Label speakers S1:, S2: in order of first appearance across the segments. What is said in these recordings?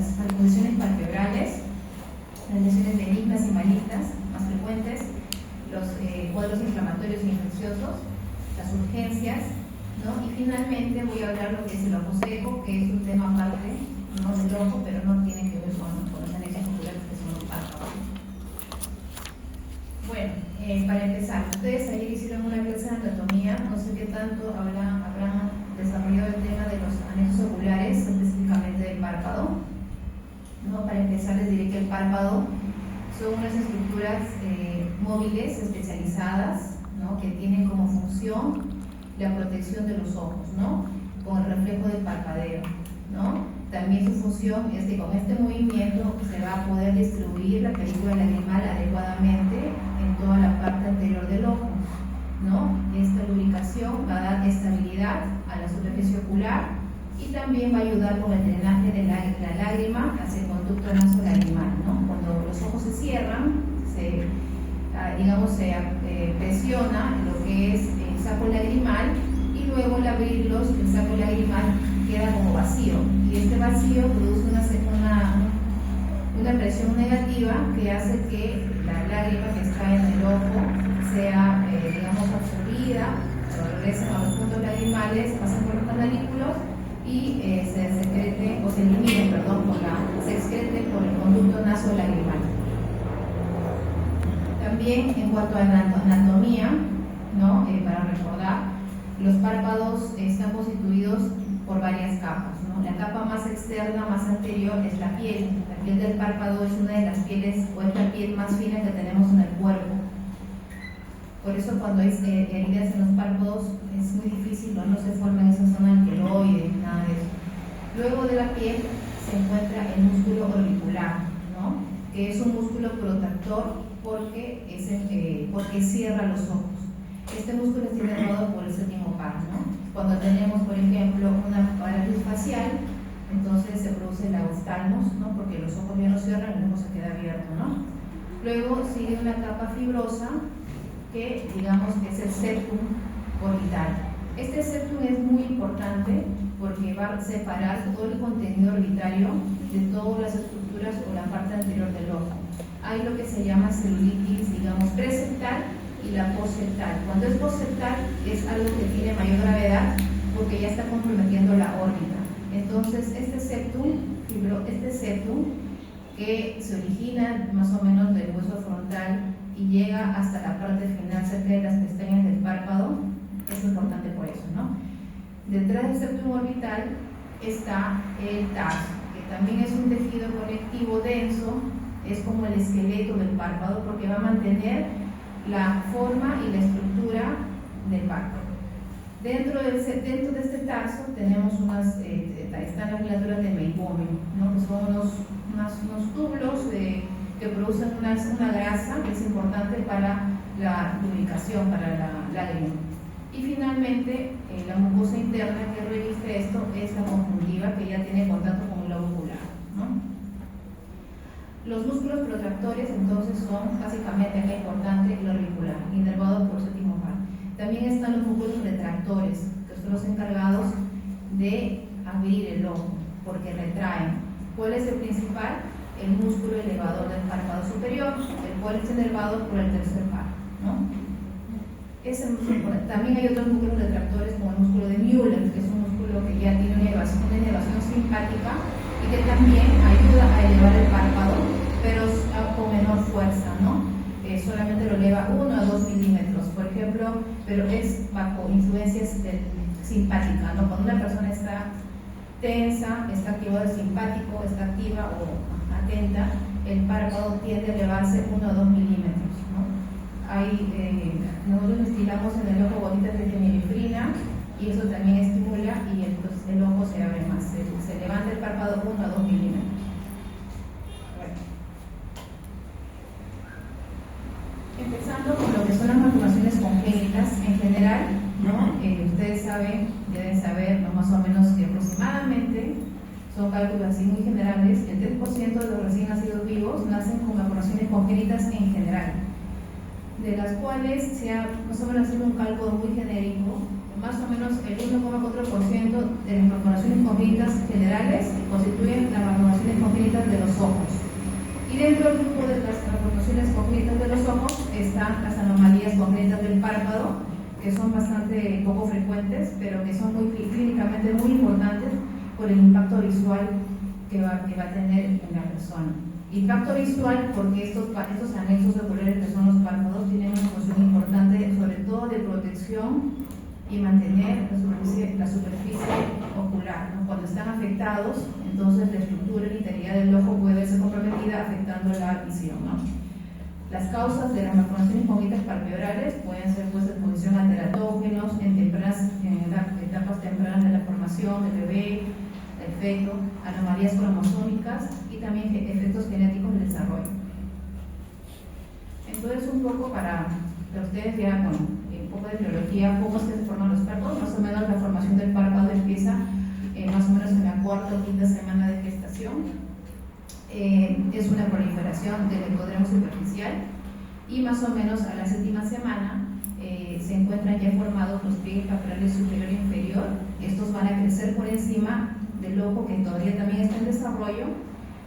S1: las lesiones palpebrales, las lesiones benignas y malignas más frecuentes, los cuadros inflamatorios e infecciosos, las urgencias, ¿no? Y finalmente voy a hablar lo que es el ojo seco, que es un tema aparte, ¿no?, del ojo, pero no tiene que ver con los anexos oculares que son los párpados. Bueno, para empezar, ustedes ayer hicieron una clase de anatomía, no sé qué tanto habrán desarrollado el tema de los anexos oculares, específicamente del párpado, ¿no? Para empezar les diré que el párpado son unas estructuras móviles especializadas, ¿no?, que tienen como función la protección de los ojos, ¿no?, con el reflejo del parpadeo, ¿no? También su función es que con este movimiento se va a poder distribuir la película lagrimal adecuadamente en toda la parte anterior del ojo, ¿no? Esta lubricación va a dar estabilidad a la superficie ocular y también va a ayudar con el drenaje de la lágrima hacia el conducto nasolagrimal, ¿no? Cuando los ojos se cierran, se presiona lo que es el saco lagrimal y luego al abrirlos el saco lagrimal queda como vacío y este vacío produce una presión negativa que hace que la lágrima que está en el ojo sea absorbida, regresen a los puntos lagrimales, pasan por los canalículos y se excrete por el conducto nasolagrimal. También en cuanto a la anatomía, ¿no?, para recordar, los párpados están constituidos por varias capas, ¿no? La capa más externa, más anterior, es la piel. La piel del párpado es una de las pieles, o es la piel más fina que tenemos en el cuerpo. Por eso cuando hay heridas en los párpados es muy difícil, no se forma en esa zona del queloide, nada de eso. Luego de la piel se encuentra el músculo orbicular, ¿no?, que es un músculo protector porque cierra los ojos. Este músculo está inervado por el séptimo par, ¿no? Cuando tenemos, por ejemplo, una parálisis facial, entonces se produce el oftalmos, ¿no?, porque los ojos ya no cierran y el ojo se queda abierto, ¿no? Luego sigue una capa fibrosa que es el septum orbital. Este septum es muy importante porque va a separar todo el contenido orbitario de todas las estructuras o la parte anterior del ojo. Hay lo que se llama celulitis, preseptal y la postseptal. Cuando es postseptal es algo que tiene mayor gravedad porque ya está comprometiendo la órbita. Entonces este septum que se origina más o menos del hueso frontal y llega hasta la parte final cerca de las pestañas del párpado, es importante por eso, ¿no? Detrás del septum orbital está el tarso, que también es un tejido conectivo denso, es como el esqueleto del párpado porque va a mantener la forma y la estructura del párpado. Dentro de este tarso tenemos están las glándulas de Meibomian, ¿no?, que son unos túbulos que producen una grasa que es importante para la lubricación, para la lágrima. Y finalmente, la mucosa interna que reviste esto es la conjuntiva, que ya tiene contacto con el globo ocular, ¿no? Los músculos protractores entonces son básicamente, acá importante, el orbicular, inervado por el séptimo par. También están los músculos retractores, que son los encargados de abrir el ojo, porque retraen. ¿Cuál es el principal? El músculo elevador del párpado superior, el cual es inervado por el tercer par, ¿no? También hay otros músculos retractores como el músculo de Müller, que es un músculo que ya tiene una elevación simpática y que también ayuda a elevar el párpado, pero con menor fuerza, ¿no? Solamente lo eleva 1 a 2 milímetros, por ejemplo, pero es bajo influencias simpáticas, ¿no? Cuando una persona está tensa, está activado el simpático, está activa o atenta, el párpado tiende a elevarse 1 a 2 milímetros, ¿no? Nosotros estiramos en el ojo bolitas de fenilefrina y eso también estimula y entonces el ojo se abre más, se levanta el párpado 1 a 2 milímetros. Bueno. Empezando con lo que son las malformaciones congénitas en general, ¿no? Ustedes deben saber, ¿no?, más o menos que aproximadamente, son cálculos así muy generales, el 3% de los recién nacidos vivos nacen con malformaciones congénitas en general, de las cuales se ha más o menos sido un cálculo muy genérico, más o menos el 1,4% de las malformaciones congénitas congénitas generales constituyen las malformaciones congénitas de los ojos. Y dentro del grupo de las malformaciones congénitas de los ojos están las anomalías congénitas del párpado, que son bastante poco frecuentes, pero que son clínicamente muy importantes por el impacto visual que va a tener en la persona. Impacto visual porque estos anexos oculares que son los párpados tienen una función importante, sobre todo de protección y mantener la superficie ocular, ¿no? Cuando están afectados, entonces la estructura y integridad del ojo puede verse comprometida, afectando la visión, ¿no? Las causas de las malformaciones congénitas palpebrales pueden ser pues exposición a teratógenos en etapas tempranas de la formación del bebé, efecto, anomalías cromosómicas y también efectos genéticos del desarrollo. Entonces, un poco para ustedes ya con un poco de biología, cómo es que se forman los párpados. Más o menos la formación del párpado empieza más o menos en la cuarta o quinta semana de gestación. Es una proliferación del ectodermo superficial y más o menos a la séptima semana se encuentran ya formados los pliegues papulares superior e inferior. Estos van a crecer por encima del ojo, que todavía también está en desarrollo,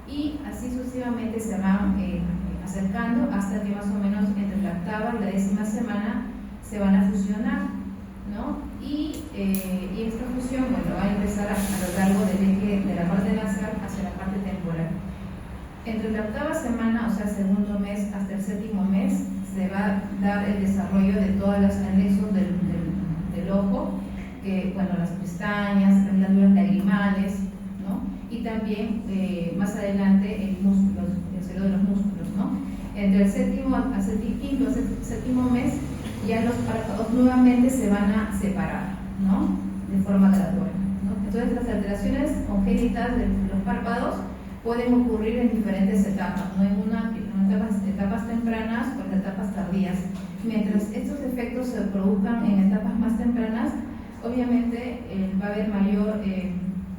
S1: y así sucesivamente se van acercando hasta que más o menos entre la octava y la 10ª semana se van a fusionar, ¿no? Y esta fusión, bueno, va a empezar a lo largo del eje de la parte nasal hacia la parte temporal. Entre la octava semana, o sea, segundo mes, hasta el séptimo mes, se va a dar el desarrollo de todos los anexos del ojo, que, bueno, las pestañas, las glándulas lagrimales, ¿no? Y también más adelante el celo de los músculos, ¿no? Entre el quinto a séptimo mes ya los párpados nuevamente se van a separar, ¿no? De forma gradual, ¿no? Entonces las alteraciones congénitas de los párpados pueden ocurrir en diferentes etapas, ¿no? En etapas tempranas o en etapas tardías. Mientras estos efectos se produzcan en etapas más tempranas, obviamente va a haber mayor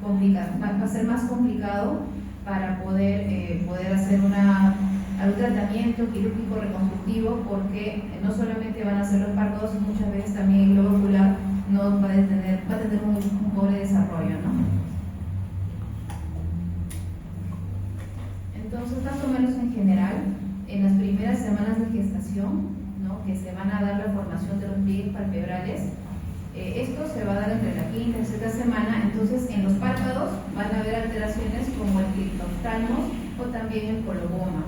S1: complicación, va a ser más complicado para poder hacer un tratamiento quirúrgico reconstructivo, porque no solamente van a ser los párpados, muchas veces también el globo ocular no va a tener un pobre desarrollo, ¿no? Entonces, más o menos en general, en las primeras semanas de gestación, ¿no?, que se van a dar la formación de los pliegues palpebrales, esto se va a dar entre la quinta y sexta semana. Entonces, en los párpados van a haber alteraciones como el clictoftalmos o también el coloboma.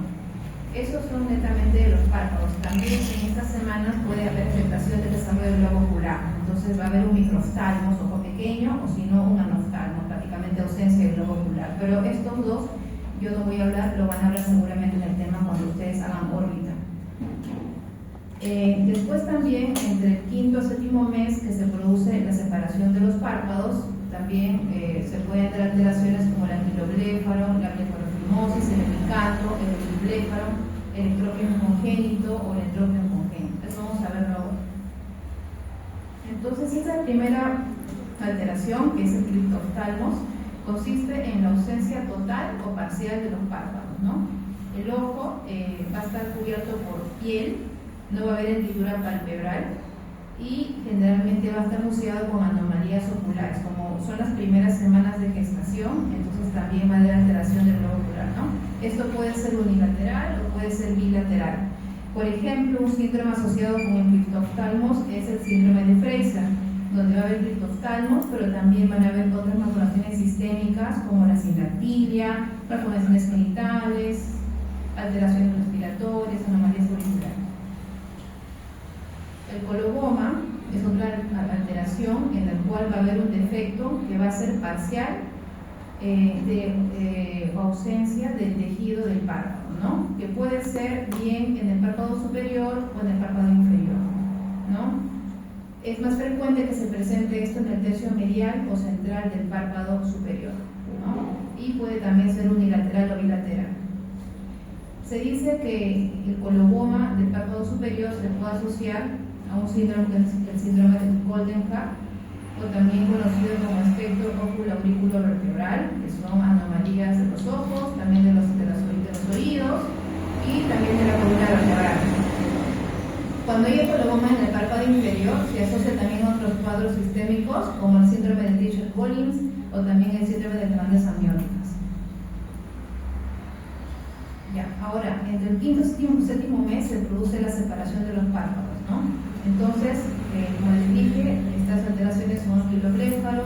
S1: Esos son netamente de los párpados. También en estas semanas puede haber afectación del desarrollo del globo ocular. Entonces va a haber un microftalmos, ojo pequeño, o si no, un anoftalmos, prácticamente ausencia del globo ocular. Pero estos dos, yo no voy a hablar, lo van a hablar seguramente en el tema cuando ustedes hagan órbita. Después también, entre el quinto y séptimo mes, que se produce la separación de los párpados, también se pueden dar alteraciones como la anquilobléfaro, la blefarofimosis, el epicanto, el epibléfaro, el ectropion congénito o el entropion congénito. Eso vamos a verlo ahora. Entonces, esta primera alteración, que es el clictoftalmos, consiste en la ausencia total o parcial de los párpados, ¿no? El ojo va a estar cubierto por piel, no va a haber hendidura palpebral y generalmente va a estar museado con anomalías oculares. Como son las primeras semanas de gestación, entonces también va a haber alteración del globo ocular, ¿no? Esto puede ser unilateral o puede ser bilateral. Por ejemplo, un síndrome asociado con el clictoftalmos es el síndrome de Fraser, donde va a haber clictoftalmos, pero también van a haber otras malformaciones sistémicas como la sindactilia, malformaciones genitales, alteraciones respiratorias, anomalías auriculares. El coloboma es otra alteración en la cual va a haber un defecto que va a ser parcial o ausencia del tejido del párpado, ¿no? Que puede ser bien en el párpado superior o en el párpado inferior, ¿no? Es más frecuente que se presente esto en el tercio medial o central del párpado superior, ¿no? Y puede también ser unilateral o bilateral. Se dice que el coloboma del párpado superior se puede asociar a un síndrome que es el síndrome de Goldenhar, o también conocido como espectro óculo-aurículo vertebral, que son anomalías de los ojos, también de los oídos y también de la columna vertebral. Cuando hay coloboma en el párpado inferior, se asocia también a otros cuadros sistémicos como el síndrome de Treacher-Collins, o también el síndrome de grandes amnióticas. Ya, ahora, entre el quinto y séptimo mes se produce la separación de los párpados, ¿no? Entonces, como les dije, estas alteraciones son pilobléfaro,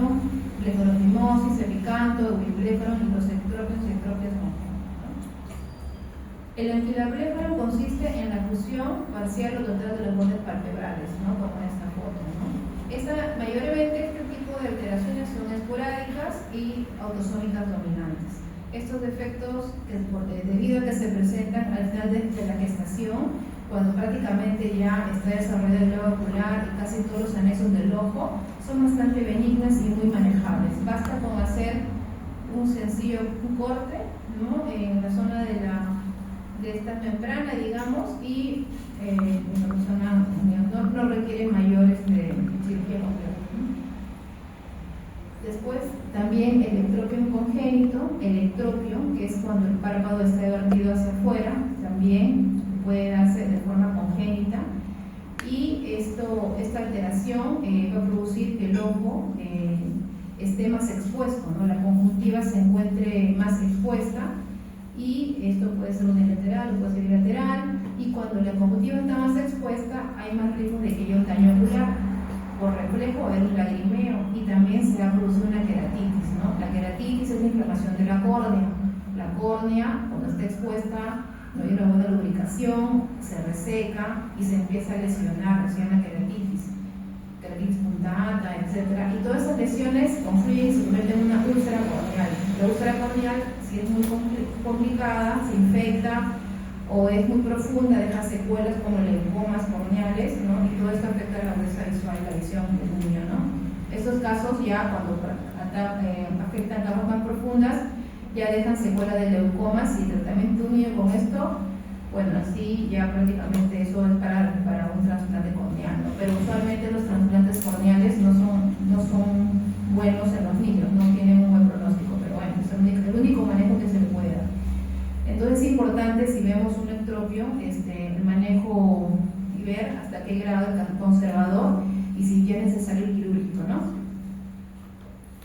S1: blefarofimosis, epicanto, eubibléfaro, los ectropios y ectropias congénitos, ¿no? El anquilobléfaro consiste en la fusión parcial o total de los bordes palpebrales, ¿no? Como en esta foto, ¿no? Mayormente este tipo de alteraciones son esporádicas y autosómicas dominantes. Estos defectos, debido a que se presentan al final de la gestación, cuando prácticamente ya está desarrollado el globo ocular y casi todos los anexos del ojo, son bastante benignas y muy manejables. Basta con hacer un sencillo corte, ¿no? En la zona de esta membrana, digamos, y la persona no requiere mayores cirugía completa. Después, también el ectropio congénito, el ectropio, que es cuando el párpado está vertido hacia afuera, también puede darse de forma congénita, y esta alteración va a producir que el ojo esté más expuesto, ¿no? La conjuntiva se encuentre más expuesta, y esto puede ser unilateral o puede ser bilateral, y cuando la conjuntiva está más expuesta hay más riesgo de que haya un daño ocular. Por reflejo va a haber un lagrimeo y también se va a producir una queratitis, ¿no? La queratitis es la inflamación de la córnea. La córnea, cuando está expuesta, no hay una buena lubricación, se reseca y se empieza a lesionar, se llama queratitis puntata, etc. Y todas esas lesiones confluyen y se convierten en una úlcera corneal. La úlcera corneal, si es muy complicada, se infecta o es muy profunda, deja secuelas como leucomas corneales, ¿no? Y todo esto afecta a la gruesa visual y la visión del niño, ¿no? Estos casos ya cuando afectan capas más profundas ya dejan secuela de leucomas, y el tratamiento de un niño con esto, bueno, así ya prácticamente eso es para un trasplante corneal, ¿no? Pero usualmente los trasplantes corneales no son buenos en los niños, no tienen un buen pronóstico, pero bueno, es el único manejo que se le puede dar. Entonces es importante, si vemos un ectropio, el manejo y ver hasta qué grado es conservador y si ya es necesario el quirúrgico, ¿no?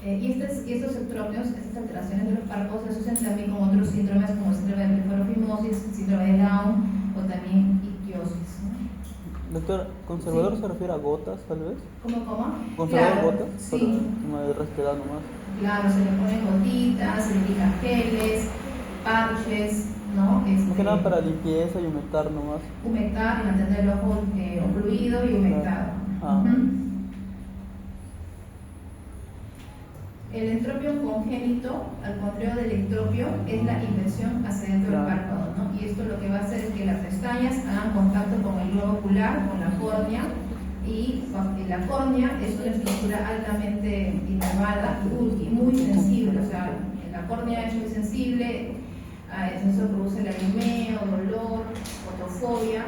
S1: Y estos ectropios, estas alteraciones de los párpados se asocian también con otros síndromes como el síndrome de blefarofimosis, síndrome de Down o también ichthyosis, ¿no?
S2: Doctor, ¿conservador
S1: Sí.
S2: se refiere a gotas, tal vez?
S1: ¿Cómo?
S2: ¿Conservador
S1: Claro,
S2: gotas?
S1: sí.
S2: Como de respirar nomás.
S1: Claro, se le ponen gotitas, se le aplican geles, parches, ¿no?
S2: Más que nada para limpieza y humectar nomás.
S1: Humectar y mantener el ojo ocluido y humectado.
S2: Ah.
S1: El entropio congénito, al contrario del ectropio, es la inversión hacia dentro del párpado, ¿no? Y esto lo que va a hacer es que las pestañas hagan contacto con el globo ocular, con la córnea, y la córnea es una estructura altamente inervada y muy sensible, o sea, la córnea es muy sensible, eso produce lagrimeo, dolor, fotofobia,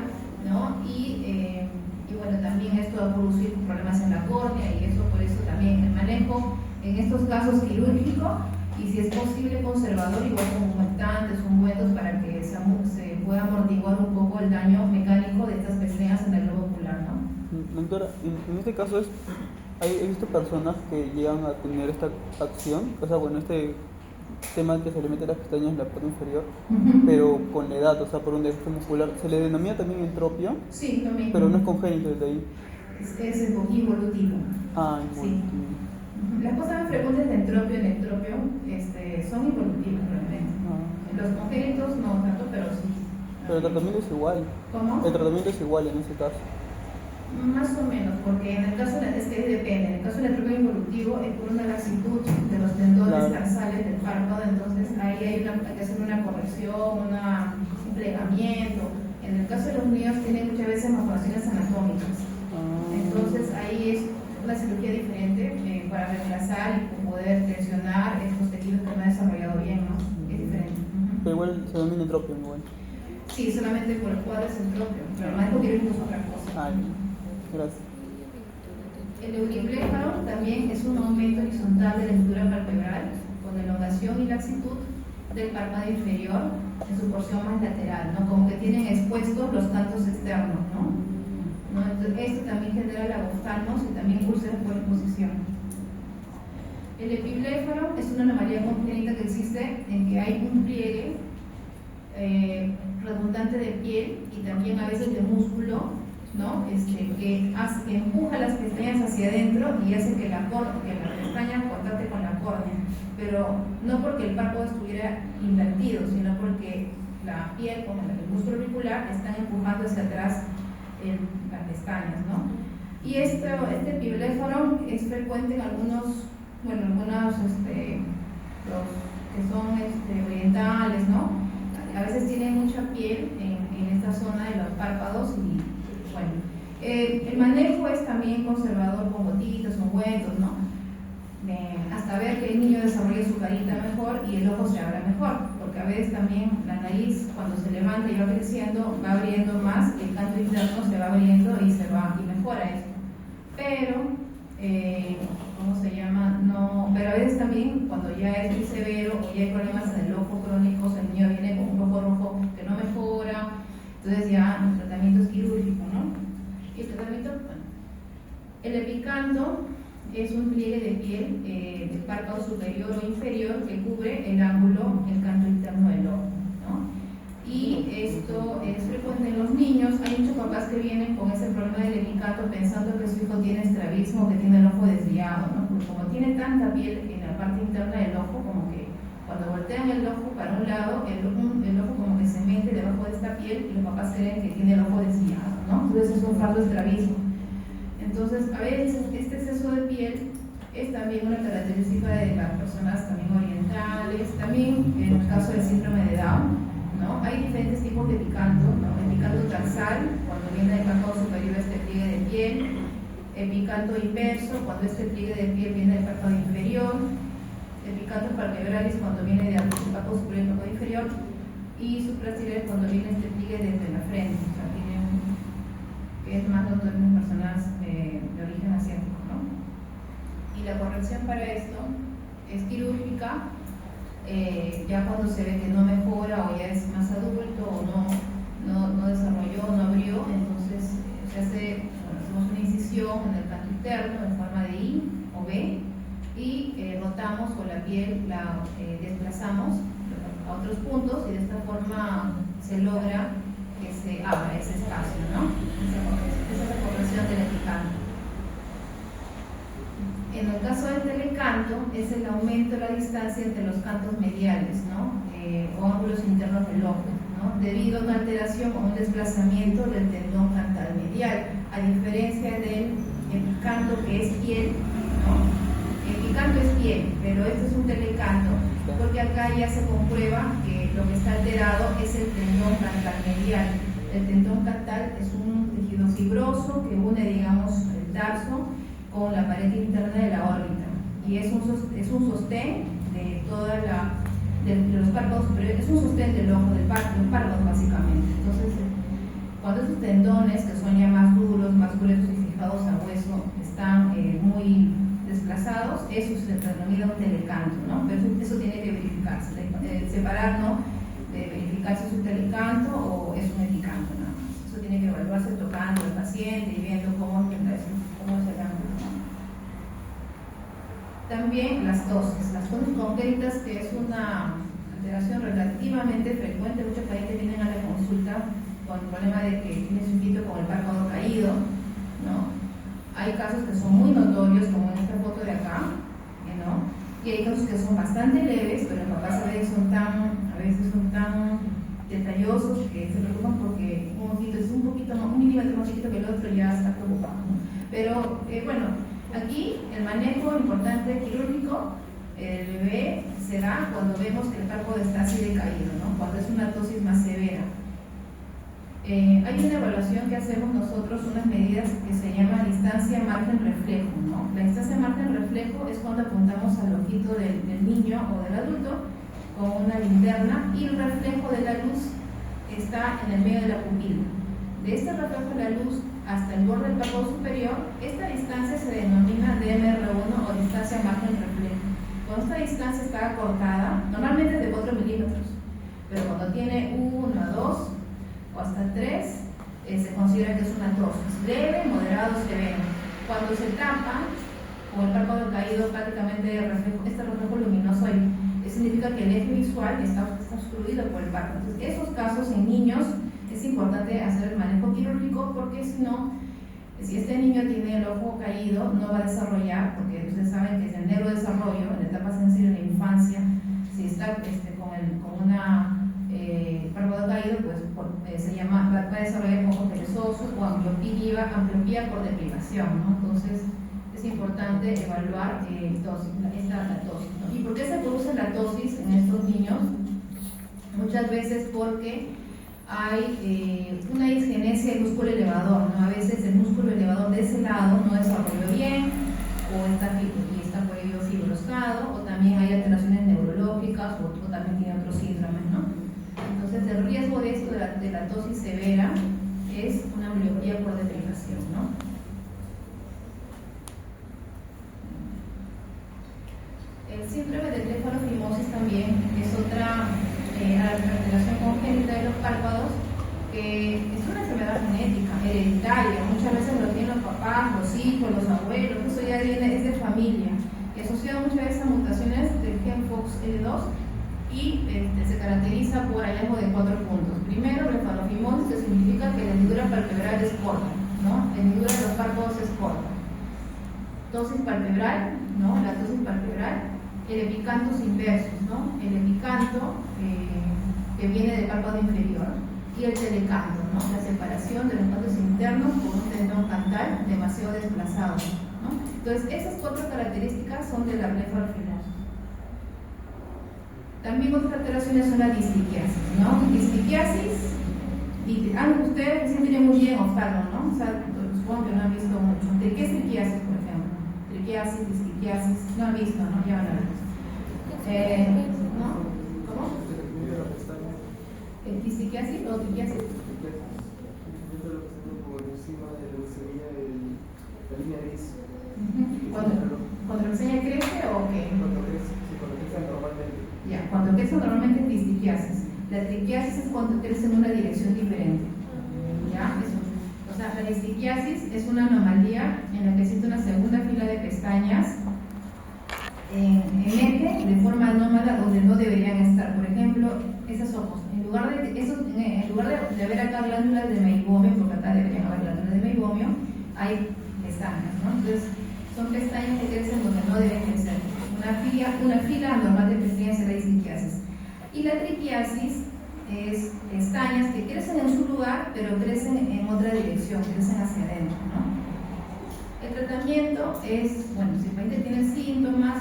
S1: ¿no? Y bueno, también esto va a producir problemas en la córnea, y eso por eso también el manejo en estos casos quirúrgico, y si es posible conservador, igual con humectantes, ungüentos, para que se pueda amortiguar un poco el daño mecánico de estas pestañas en el globo ocular, ¿no?
S2: Doctora, en este caso he visto personas que llegan a tener esta acción, o sea, bueno, este tema que se le mete las pestañas en la parte inferior, pero con la edad, o sea, por un defecto muscular. ¿Se le denomina también entropio?
S1: Sí, lo mismo.
S2: Pero no es congénito desde ahí.
S1: Es involutivo.
S2: Ah,
S1: sí. Las cosas más frecuentes de entropio en ectropio son involutivas realmente. Los congénitos no tanto, pero sí.
S2: Pero el tratamiento es igual.
S1: ¿Cómo?
S2: El tratamiento es igual en ese caso.
S1: Más o menos, porque en el caso es que depende. En el caso del entropio involutivo es por una laxitud de los tendones tarsales del párpado, entonces ahí hay que hacer una corrección, un plegamiento. En el caso de los niños tienen muchas veces malformaciones anatómicas. Entonces ahí es una cirugía diferente para reemplazar y poder tensionar estos tejidos que no han desarrollado bien, ¿no? Es diferente.
S2: Pero igual se denomina entropio, igual.
S1: Sí, solamente por el cuadro es entropio, pero el manejo quirúrgico es otra cosa.
S2: Gracias.
S1: El eubibléfaro también es un aumento horizontal de la estructura palpebral con elongación y laxitud del párpado inferior en su porción más lateral, ¿no? Como que tienen expuestos los cantos externos, ¿no? Entonces, esto también genera lagoftalmos y también úlceras por exposición. El epibléfaro es una anomalía congénita que existe en que hay un pliegue redundante de piel y también a veces de músculo, ¿no? Que empuja las pestañas hacia adentro y hace que la pestaña contacte con la córnea, pero no porque el párpado estuviera invertido, sino porque la piel, como el músculo auricular, están empujando hacia atrás las pestañas, ¿no? Y este epibléfaro es frecuente en algunos, los que son orientales, ¿no? A veces tienen mucha piel en esta zona de los párpados y bueno. El manejo es también conservador con gotitas, ungüentos, ¿no? Hasta ver que el niño desarrolle su carita mejor y el ojo se abra mejor, porque a veces también la nariz cuando se levanta y va creciendo va abriendo más, el canto interno se va abriendo y mejora esto. Pero, ¿cómo se llama? No, pero a veces también cuando ya es muy severo o ya hay problemas en el ojo crónicos, el niño viene con un ojo rojo que no mejora, entonces ya el tratamiento es quirúrgico, ¿no? Y el tratamiento, bueno, el epicanto es un pliegue de piel del párpado superior o inferior que cubre el ángulo, el canto interno del ojo, ¿no? Y esto es frecuente en los niños. Hay muchos papás que vienen con ese problema del epicanto pensando que su hijo tiene estrabismo o que tiene el ojo desviado, ¿no? Porque como tiene tanta piel en la parte interna del ojo, como que cuando voltean el ojo para un lado, el ojo como que se mete debajo de esta piel y los papás creen que tiene el ojo desviado, ¿no? Entonces es un falso estrabismo. Entonces, a veces este exceso de piel es también una característica de las personas también orientales, también en el caso del síndrome de Down, ¿no? Hay diferentes tipos de epicanto, ¿no? Epicanto tarsal, cuando viene del párpado superior este pliegue de piel, epicanto inverso, cuando este pliegue de piel viene del párpado inferior, epicanto palpebralis, cuando viene del párpado superior y párpado inferior, y supracilares, cuando viene este pliegue desde la frente, o sea, que es más notorio en personas de origen asiático, ¿no? Y la corrección para esto es quirúrgica. Ya cuando se ve que no mejora o ya es más adulto o no desarrolló, no abrió, entonces hacemos una incisión en el canto interno en forma de I o B y rotamos o la piel la desplazamos a otros puntos y de esta forma se logra que se abra ese espacio, ¿no? Esa es la corrección del epicanto. En el caso del telecanto es el aumento de la distancia entre los cantos mediales, ¿no? O ángulos internos del ojo, ¿no? Debido a una alteración o un desplazamiento del tendón cantal medial, a diferencia del epicanto que es piel, ¿no? El epicanto es piel, pero este es un telecanto, porque acá ya se comprueba que lo que está alterado es el tendón cantal medial. El tendón cantal es un tejido fibroso que une, digamos, el tarso con la pared interna de la órbita y es un sostén de de los párpados superiores, es un sostén del ojo, del párpado básicamente. Entonces, cuando esos tendones, que son ya más duros, más gruesos y fijados a hueso, están muy desplazados, eso se denomina un telecanto, ¿no? Pero eso tiene que verificarse, separar, ¿no? De verificar si es un telecanto o es un epicanto, nada más. Eso tiene que evaluarse tocando al paciente y viendo cómo es el ángulo. También las tosis congénitas, que es una alteración relativamente frecuente. Muchos pacientes vienen a la consulta con el problema de que tiene su hijito con el párpado caído, ¿no? Hay casos que son muy notorios, como en esta foto de acá, ¿no? Y hay casos que son bastante leves, pero los papás a veces son tan detallosos que se preocupan porque un ojito es un milímetro más chiquito que el otro, ya está preocupado, ¿no? Pero bueno, aquí el manejo importante quirúrgico del bebé se da cuando vemos que el párpado está así decaído, ¿no? Cuando es una tosis más severa. Hay una evaluación que hacemos nosotros, unas medidas que se llama distancia margen reflejo, ¿no? La distancia margen reflejo es cuando apuntamos al ojito del niño o del adulto con una linterna y el reflejo de la luz está en el medio de la pupila. De este reflejo de la luz hasta el borde del párpado superior, esta distancia se denomina DMR1 o distancia margen reflejo. Cuando esta distancia está acortada, normalmente es de 4 milímetros, pero cuando tiene 1 a 2 o hasta 3, se considera que es una tosis leve, moderado, severo. Cuando se tapa, o el párpado caído prácticamente este reflejo luminoso ahí, significa que el eje visual está obstruido por el párpado. Entonces, esos casos en niños es importante hacer el manejo quirúrgico, porque si no, si este niño tiene el ojo caído, no va a desarrollar, porque ustedes saben que es el neurodesarrollo, en la etapa sensible de la infancia, si está con una párpado caído, pues se llama, va a desarrollar ojo perezoso o ambliopía por deprivación, ¿no? Entonces, es importante evaluar la tosis, ¿no? ¿Y por qué se produce la tosis en estos niños? Muchas veces porque hay una disgenesia del músculo elevador, ¿no? A veces el músculo elevador de ese lado no desarrolló bien, o está por ello fibrosado, o también hay alteraciones neurológicas, o también tiene otros síndromes, ¿no? Entonces, el riesgo de esto, de la tosis severa, es una ambliopía por deprivación, ¿no? El síndrome de blefalofimosis también es otra alteración congénita de los párpados, que es una enfermedad genética, hereditaria. Muchas veces lo tienen los papás, los hijos, los abuelos, eso ya viene, es de familia, y asociado muchas veces a mutaciones del gen FOXL2, y se caracteriza por hallazgo de 4 puntos. Primero, blefalofimosis, que significa que la hendidura palpebral es corta, ¿no? La hendidura de los párpados es corta. Tosis palpebral, ¿no? La tosis palpebral. El epicantos inversos, ¿no? El epicanto que viene del párpado inferior, y el telecanto, ¿no? La separación de los cantos internos por un tendón cantal demasiado desplazado, ¿no? Entonces, esas 4 características son de la blefalofimosis. También otras alteraciones son la disquiasis, ¿no? Disquiasis, ustedes se tienen muy bien oftalmo, ¿no? O sea, supongo que no han visto mucho. ¿De qué es disquiasis, por ejemplo? Triquiasis, disquiasis, no han visto, ¿no? Ya van a ver. ¿No? ¿Cómo? ¿El disquiasis o triquiasis?
S3: Por encima de lo que sería la línea gris.
S1: ¿Cuando la señal crece o qué?
S3: Cuando crece normalmente.
S1: Ya, cuando crece normalmente es disquiasis. La triquiasis es cuando crece en una dirección diferente. ¿Ya? O sea, la disquiasis es una anomalía en la que existe una segunda fila de pestañas en eje de forma anómala donde no deberían estar. Por ejemplo, esos ojos. En lugar de haber acá glándulas de meibomio, porque acá deberían haber glándulas de meibomio, hay pestañas, ¿no? Entonces, son pestañas que crecen donde no deben crecer. Una fila anormal de pestañas es la disquiasis. Y la triquiasis es pestañas que crecen en su lugar, pero crecen en otra dirección, crecen hacia adentro, ¿no? El tratamiento es, bueno, si el paciente tiene síntomas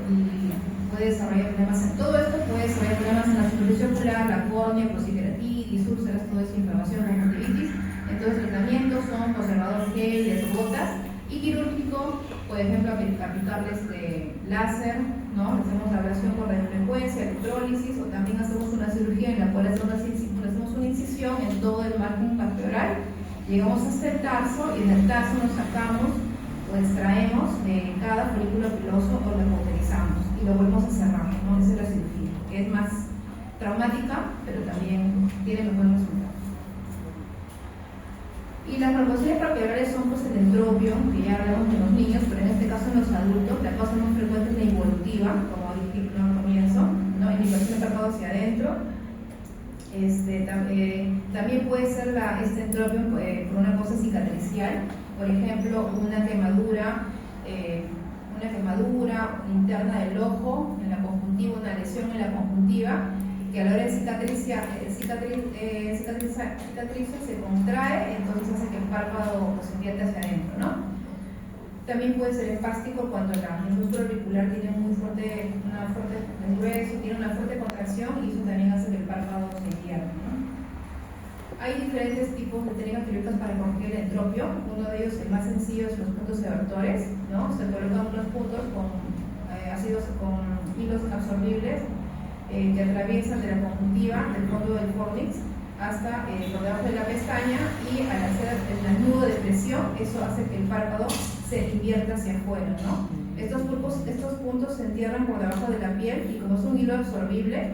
S1: y puede desarrollar problemas en todo esto, puede desarrollar problemas en la superficie ocular, la córnea, prosikeratitis, úlceras, toda esa inflamación, conjuntivitis. Entonces, el tratamiento son conservador gel, gotas, y quirúrgico, por ejemplo, aplicarles láser, ¿no? Hacemos la ablación con radiofrecuencia, electrólisis, o también hacemos una cirugía en la cual hacemos una incisión en todo el margen palpebral, llegamos hasta el tarso, y en el tarso nos sacamos o extraemos de cada folículo piloso o lo cauterizamos y lo volvemos a cerrar, ¿no? Esa es la cirugía, que es más traumática, pero también tiene los buenos resultados. Y las malformaciones palpebrales son pues el entropio, que ya hablamos de los niños, pero en este caso en los adultos, la causa más frecuente es la involutiva, como dije al comienzo, ¿no? En inversión de párpado hacia adentro. También puede ser este entropio por una cosa cicatricial, por ejemplo, una quemadura interna del ojo, en la conjuntiva, una lesión en la conjuntiva, que a la hora de cicatriza se contrae, entonces hace que el párpado se invierte hacia adentro, ¿no? También puede ser espástico cuando el músculo auricular tiene tiene una fuerte contracción, y eso también hace que el párpado se invierta, ¿no? Hay diferentes tipos de técnicas quirúrgicas para corregir el entropio. Uno de ellos, el más sencillo, es los puntos evertores, ¿no? Se colocan unos puntos con hilos absorbibles que atraviesan de la conjuntiva, del fondo del fornix, hasta por debajo de la pestaña, y al hacer el nudo de presión, eso hace que el párpado se invierta hacia afuera, ¿no? Estos puntos se entierran por debajo de la piel, y como es un hilo absorbible,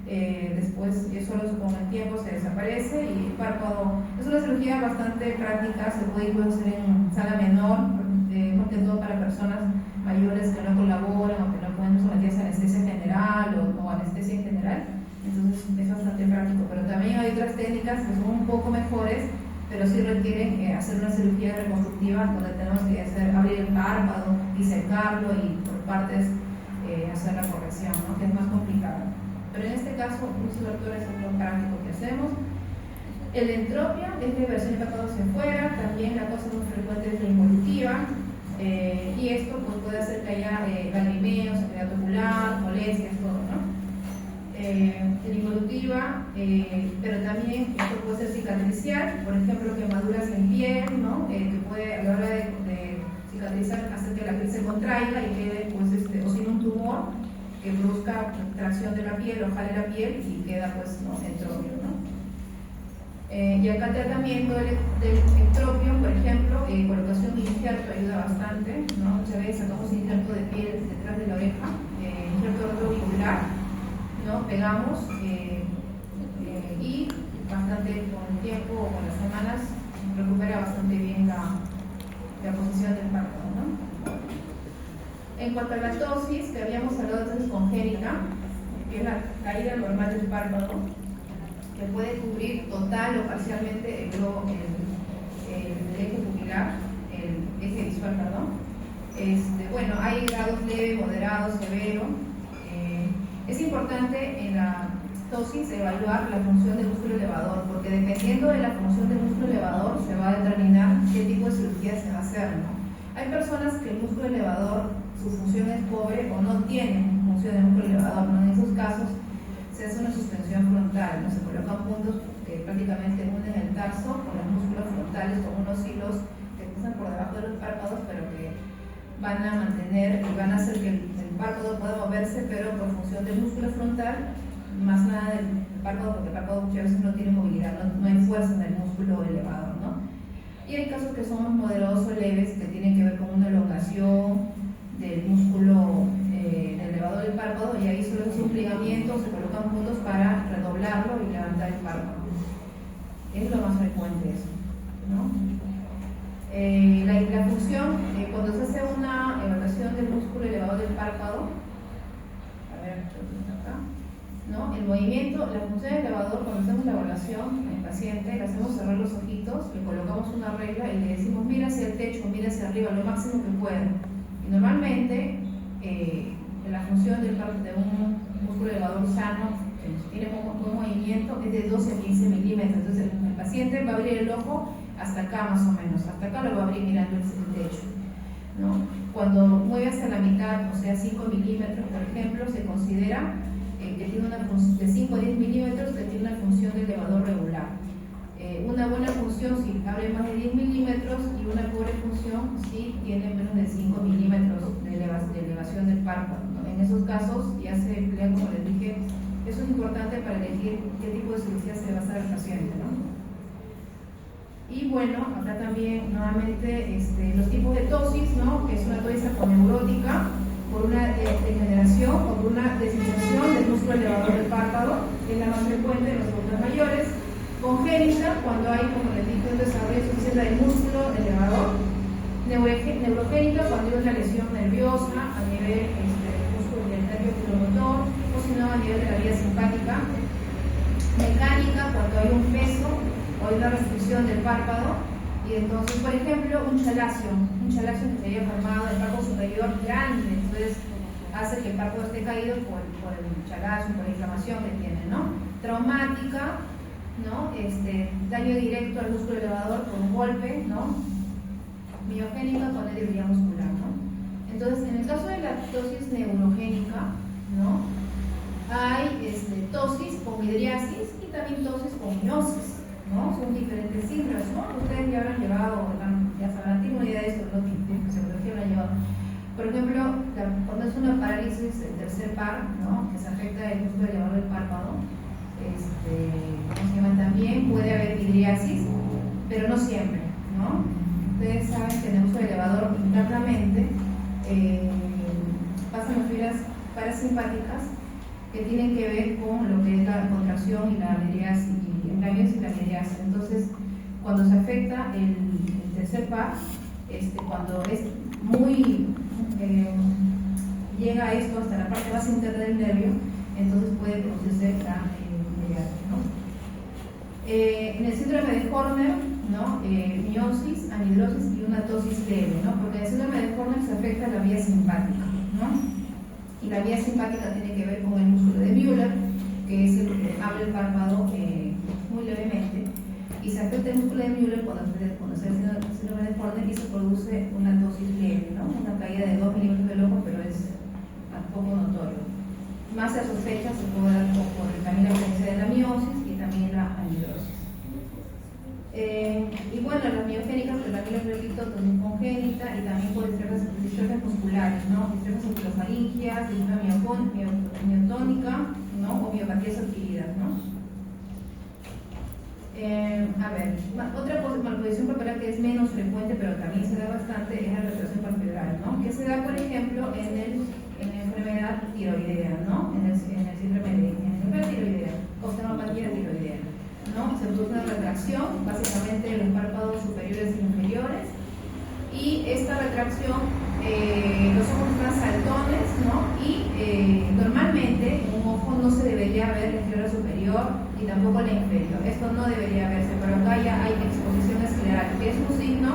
S1: después solo con el tiempo se desaparece, y el párpado es una cirugía bastante práctica, se puede incluso hacer en sala menor, más que todo para personas mayores que no colaboran o que no pueden someterse a anestesia general o anestesia en general, entonces es bastante práctico. Pero también hay otras técnicas que son un poco mejores, pero sí requieren hacer una cirugía reconstructiva donde tenemos que abrir el párpado y secarlo y por partes hacer la corrección, ¿no? Que es más complicado. Pero en este caso, un subertura es lo práctico que hacemos. El entropia es la inversión de párpado hacia afuera, también la cosa muy frecuente es la involutiva, y esto pues, puede hacer que haya lagrimeo, sequedad ocular, molestias, todo, ¿no? En involutiva, pero también esto puede ser cicatricial, por ejemplo, quemaduras en piel, ¿no? Que puede a la hora de cicatrizar hacer que la piel se contraiga y quede, pues, o sin un tumor que produzca tracción de la piel o jale la piel y queda, pues, ¿no? Entropio, ¿no? Y acá el tratamiento del entropio, por ejemplo, colocación de injerto ayuda bastante, ¿no? Muchas veces sacamos injerto de piel detrás de la oreja, injerto retroauricular, ¿no? Pegamos y bastante con el tiempo o con las semanas recupera bastante bien la posición del párpado, ¿no? En cuanto a la ptosis, que habíamos hablado de congénita, que es la caída normal del párpado, que puede cubrir total o parcialmente el eje pupilar, el eje visual, perdón. Bueno, hay grados leve, moderado, severo. Es importante en la ptosis evaluar la función del músculo elevador, porque dependiendo de la función del músculo elevador se va a determinar qué tipo de cirugía se va a hacer, ¿no? Hay personas que el músculo elevador, su función es pobre o no tienen función de músculo elevador, ¿no? En esos casos se hace una suspensión frontal, ¿no? Se colocan puntos que prácticamente unen el tarso con los músculos frontales, con unos hilos que pasan por debajo de los párpados, pero que van a mantener y van a hacer que el párpado pueda moverse, pero por función del músculo frontal, más nada del párpado, porque el párpado muchas veces no tiene movilidad, no hay fuerza en el músculo elevador, ¿no? Y hay casos que son más moderados o leves, que tienen que ver con una elongación del músculo elevador del párpado, y ahí solo es un plegamiento, se colocan puntos para redoblarlo y levantar el párpado. Es lo más frecuente eso, ¿no? La función, cuando se hace una evaluación del músculo elevador del párpado, a ver, acá, ¿no? El movimiento, la función del elevador, cuando hacemos la evaluación en el paciente, le hacemos cerrar los ojitos, le colocamos una regla y le decimos mira hacia el techo, mira hacia arriba, lo máximo que pueda. Y normalmente, la función de un músculo elevador sano, que tiene un movimiento, es de 12 a 15 milímetros. Entonces, el paciente va a abrir el ojo hasta acá más o menos, hasta acá lo va a abrir mirando el techo, ¿no? Cuando mueve hacia la mitad, o sea 5 milímetros por ejemplo, se considera que tiene una función de 5 a 10 milímetros, que tiene una función de elevador regular. Una buena función si abre más de 10 milímetros, y una pobre función si tiene menos de 5 milímetros de elevación del párpado, ¿no? En esos casos ya se emplea, como les dije, eso es importante para elegir qué tipo de cirugía se le va a hacer al paciente, ¿no? Y bueno, acá también nuevamente los tipos de ptosis, ¿no? Que es una ptosis aponeurótica por una degeneración o por una desinserción del músculo elevador del párpado, que es la más frecuente en los adultos mayores. Congénita, cuando hay, como les dije, un desarrollo suficiente del músculo elevador. Neurogénica, cuando hay una lesión nerviosa a nivel del músculo del nervio oculomotor, o si no a nivel de la vía simpática. Mecánica, cuando hay un peso o hay una restricción del párpado, y entonces, por ejemplo, un chalacio que se haya formado en el párpado superior grande, entonces hace que el párpado esté caído por el chalacio, por la inflamación que tiene, ¿no? Traumática, ¿no? Daño directo al músculo elevador por un golpe, ¿no? Miogénica, cuando hay debilidad muscular, ¿no? Entonces, en el caso de la ptosis neurogénica, ¿no? Hay ptosis con midriasis y también ptosis con miosis, ¿no? Son diferentes síndromes, ¿no? Ustedes ya habrán llevado, ya sabrán, tienen una idea de esto, ¿no? Que se lo han llevado. Por ejemplo, cuando es una parálisis del tercer par, ¿no? Que se afecta el músculo elevador del párpado, ¿cómo se llama? También puede haber midriasis, pero no siempre, ¿no? Ustedes saben que en el músculo elevador internamente pasan las fibras parasimpáticas que tienen que ver con lo que es la contracción y la midriasis, y la midriasis. Entonces, cuando se afecta el tercer par, cuando es muy llega esto hasta la parte más interna del nervio, entonces puede producirse la mediasis, ¿no? En el síndrome de Horner, ¿no? Miosis, anhidrosis y una tosis leve, ¿no? Porque en el síndrome de Horner se afecta la vía simpática, ¿no? Y la vía simpática tiene que ver con el músculo de Müller, que es el que abre el párpado muy levemente, y se afecta el músculo de Müller cuando se hace el síndrome de Horner y se produce una tosis leve, ¿no? Una caída de 2 milímetros del ojo, pero es poco notorio. Más se sospecha se puede dar por también la presencia de la miosis y también la anhidrosis. Y bueno, las miogénicas, que también les repito, son congénita y también pueden ser las distrofias musculares, ¿no? Distrofias oculofaringias, distrofia miotónica, ¿no? O miopatías adquiridas, ¿no? A ver, otra malposición palpebral que es menos frecuente, pero también se da bastante, es la retracción palpebral, ¿no? Que se da, por ejemplo, en la enfermedad tiroidea, ¿no? En el síndrome de tiroidea, oftalmopatía tiroidea, ¿no? Se produce una retracción, básicamente de los párpados superiores e inferiores, y esta retracción, los ojos están saltones, ¿no? Y normalmente en un ojo no se debería ver la esclera superior y tampoco la inferior. Esto no debería verse, pero acá ya hay exposición escleral, que es un signo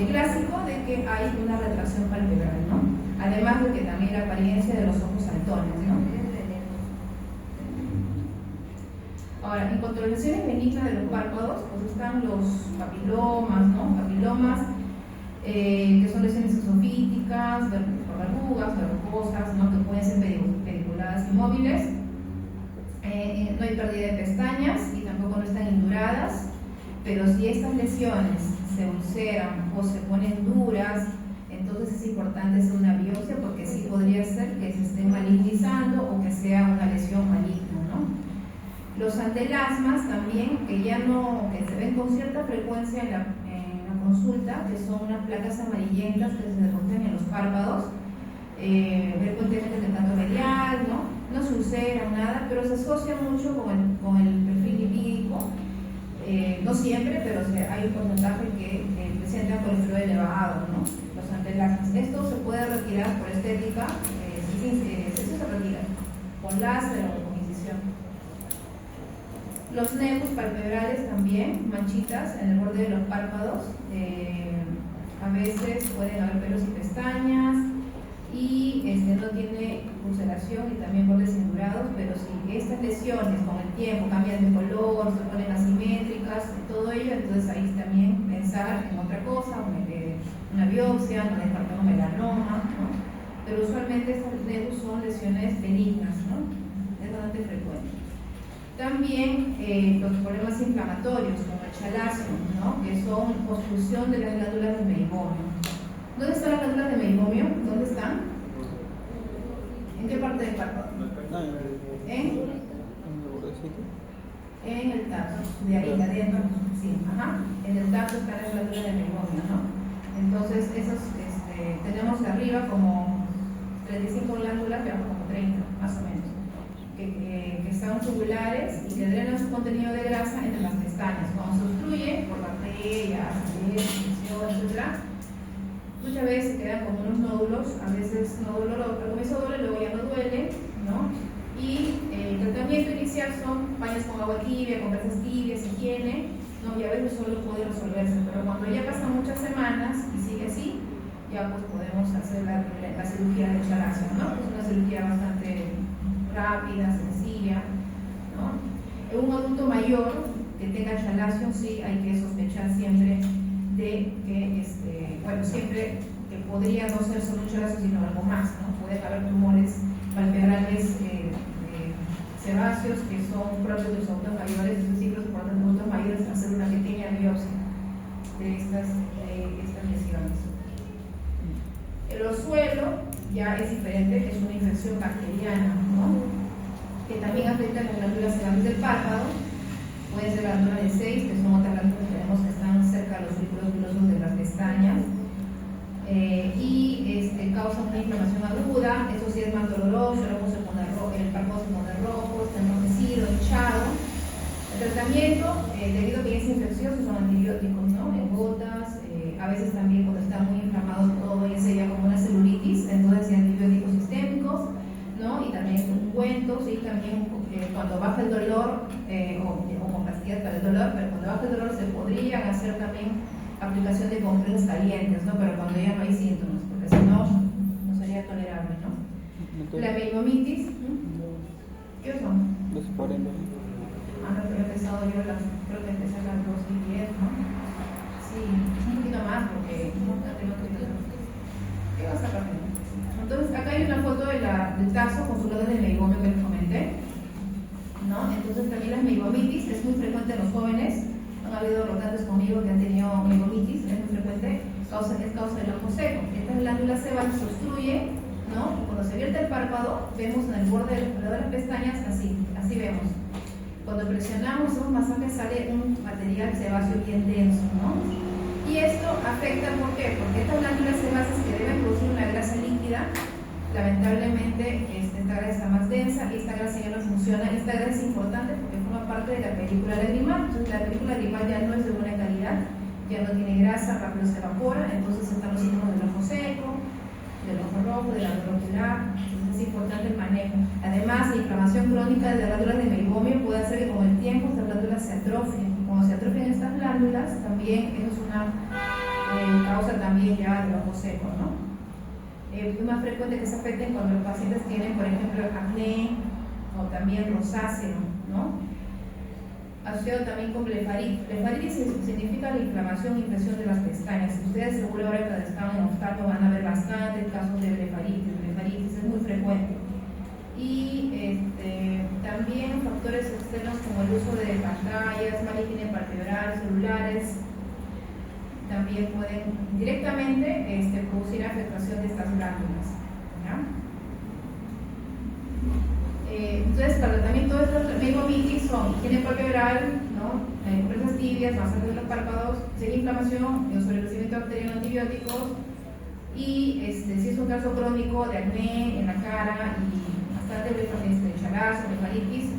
S1: clásico de que hay una retracción palpebral, ¿no? Además de que también la apariencia de los ojos saltones, ¿no? Ahora, en cuanto a las lesiones benignas de los párpados, pues están los papilomas, ¿no? Papilomas, que son lesiones exofíticas, verrugas, verrucosas, ¿no? Que pueden ser pediculadas y móviles. No hay pérdida de pestañas y tampoco no están induradas, pero si estas lesiones se ulceran o se ponen duras, entonces es importante hacer una biopsia porque sí podría ser que se esté malignizando o que sea una lesión maligna, ¿no? Los antelasmas también, que se ven con cierta frecuencia en la consulta, que son unas placas amarillentas que se depositan en los párpados, frecuentemente en el canto medial, ¿no? No se ulceran nada, pero se asocia mucho con el perfil lipídico, no siempre, pero hay un porcentaje que presenta colesterol elevado, ¿no? Los antelasmas. Esto se puede retirar por estética, eso se retira con láser o con incisión. Los nebus palpebrales también, manchitas en el borde de los párpados, a veces pueden haber pelos y pestañas y no tiene ulceración y también bordes indurados, pero si estas lesiones con el tiempo cambian de color, se ponen asimétricas, todo ello, entonces ahí también pensar en otra cosa, una biopsia, no descartar un melanoma, ¿no? Pero usualmente estas nebus son lesiones benignas, ¿no? Es bastante frecuente. También los problemas inflamatorios como el chalacio, ¿no? Que son obstrucción de las glándulas del meibomio. ¿Dónde están las glándulas del meibomio? ¿Dónde están? ¿En qué parte del párpado? En el tacto, de ahí adentro, sí, ajá. En el tacto están las glándulas del meibomio, ¿no? Entonces, esos tenemos arriba como 35 glándulas, pero como 30, más o menos. Que son tubulares y que drenan su contenido de grasa entre las pestañas. Cuando se obstruye por bacterias, etc., muchas veces quedan como unos nódulos, a veces no dolorosos, al comienzo duele, luego ya no duele, ¿no? Y el tratamiento inicial son baños con agua tibia, con grasas tibias, higiene, ¿no? Y a veces solo puede resolverse, pero cuando ya pasan muchas semanas y sigue así, ya pues podemos hacer la cirugía de chalacio, ¿no? Es una cirugía bastante rápida, sencilla, ¿no? En un adulto mayor que tenga chalacio, sí hay que sospechar siempre de que, siempre que podría no ser solo un chalacio, sino algo más, ¿no? Puede haber tumores palpebrales sebáceos que son propios de los adultos mayores, es decir, los adultos mayores hacer una pequeña biopsia de estas lesiones. El orzuelo ya es diferente, es una infección bacteriana, ¿no? Que también afecta a las glándulas sebáceas del párpado. Pueden ser glándulas de 6, que son otras glándulas que tenemos que están cerca de los círculos pilosos de las pestañas, y causa una inflamación aguda. Eso sí es más doloroso, el párpado se pone rojo, está enrojecido, hinchado. El tratamiento, debido a que es infeccioso, son antibióticos, ¿no? En gotas, a veces también cuando está muy inflamado todo, ya sería como una celulitis ungüentos y también cuando baja el dolor, o con pastillas para el dolor, pero cuando baja el dolor se podrían hacer también aplicación de compresas calientes, ¿no? Pero cuando ya no hay síntomas, porque si no, no sería tolerable, ¿no? La meibomitis, ¿qué son?
S2: Los 40.
S1: No, pero he empezado yo, creo que empecé a las 2010, ¿no? Sí, un poquito más porque ¿qué vas a sacar? Entonces, acá hay una foto del caso con su lado de meibomio que les comenté, ¿no? Entonces, también la meibomitis es muy frecuente en los jóvenes. Han habido rotantes conmigo que han tenido meibomitis, es muy frecuente, es causa del ojo seco. Estas glándulas sebas se obstruyen, ¿no? Y cuando se vierte el párpado, vemos en el borde de las pestañas así vemos. Cuando presionamos un masaje sale un material sebáceo bien denso, ¿no? Y esto afecta, ¿por qué? Porque estas glándulas sebáceas que deben producir una grasa líquida, lamentablemente esta grasa está más densa y esta grasa ya no funciona. Esta grasa es importante porque forma parte de la película lagrimal. Entonces la película lagrimal ya no es de buena calidad, ya no tiene grasa, rápido se evapora, entonces están los síntomas del ojo seco, del ojo rojo, de la ocular. Es importante el manejo. Además, la inflamación crónica de las glándulas de meibomio puede hacer que con el tiempo estas glándulas se atrofien. Cuando se atrofian estas glándulas, también eso es una causa también ya del ojo seco, ¿no? Es más frecuente que se afecten cuando los pacientes tienen, por ejemplo, acné o también rosáceo, ¿no? Asociado también con blefaritis. Blefaritis significa la inflamación e infección de las pestañas. Ustedes seguro ahora cuando están en oftalmo van a ver bastantes casos de blefaritis. Blefaritis es muy frecuente. Y también factores externos como el uso de pantallas, mal higiene palpebral, celulares, también pueden directamente producir afectación de estas glándulas, ¿ya? Entonces, para el tratamiento de estos meibomitis son higiene palpebral, ¿no? Compresas tibias, masaje de los párpados, si hay inflamación, sobrecrecimiento bacteriano, antibióticos, y si es un caso crónico de acné en la cara y bastante chalazo, blefaritis,